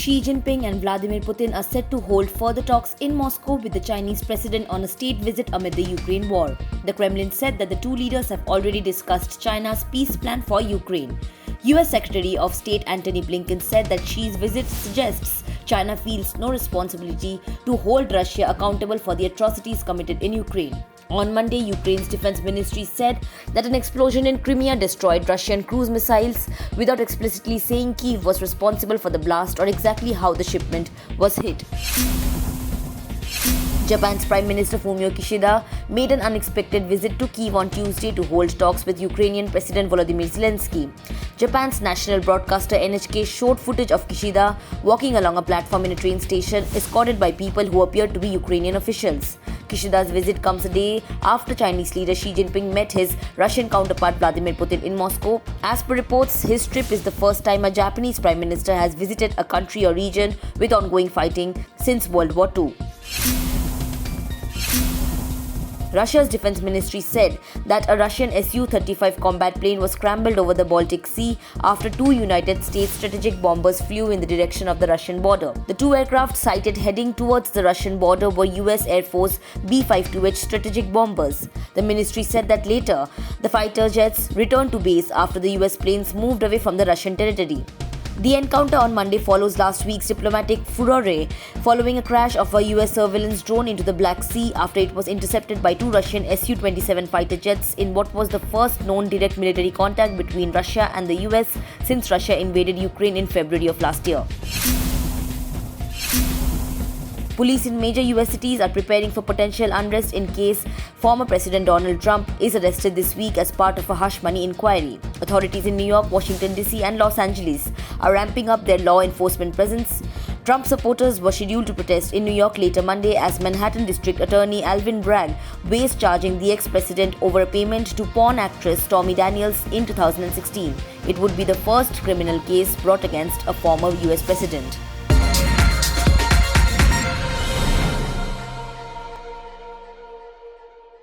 Xi Jinping and Vladimir Putin are set to hold further talks in Moscow with the Chinese president on a state visit amid the Ukraine war. The Kremlin said that the two leaders have already discussed China's peace plan for Ukraine. US Secretary of State Antony Blinken said that Xi's visit suggests China feels no responsibility to hold Russia accountable for the atrocities committed in Ukraine. On Monday, Ukraine's defense ministry said that an explosion in Crimea destroyed Russian cruise missiles without explicitly saying Kyiv was responsible for the blast or exactly how the shipment was hit. Japan's Prime Minister Fumio Kishida made an unexpected visit to Kyiv on Tuesday to hold talks with Ukrainian President Volodymyr Zelenskyy. Japan's national broadcaster NHK showed footage of Kishida walking along a platform in a train station escorted by people who appeared to be Ukrainian officials. Kishida's visit comes a day after Chinese leader Xi Jinping met his Russian counterpart Vladimir Putin in Moscow. As per reports, his trip is the first time a Japanese prime minister has visited a country or region with ongoing fighting since World War II. Russia's defense ministry said that a Russian Su-35 combat plane was scrambled over the Baltic Sea after two United States strategic bombers flew in the direction of the Russian border. The two aircraft sighted heading towards the Russian border were US Air Force B-52H strategic bombers. The ministry said that later, the fighter jets returned to base after the US planes moved away from the Russian territory. The encounter on Monday follows last week's diplomatic furore following a crash of a US surveillance drone into the Black Sea after it was intercepted by two Russian Su-27 fighter jets in what was the first known direct military contact between Russia and the US since Russia invaded Ukraine in February of last year. Police in major US cities are preparing for potential unrest in case former President Donald Trump is arrested this week as part of a hush money inquiry. Authorities in New York, Washington DC and Los Angeles are ramping up their law enforcement presence. Trump supporters were scheduled to protest in New York later Monday as Manhattan District Attorney Alvin Bragg faced charging the ex-president over a payment to porn actress Stormy Daniels in 2016. It would be the first criminal case brought against a former US president.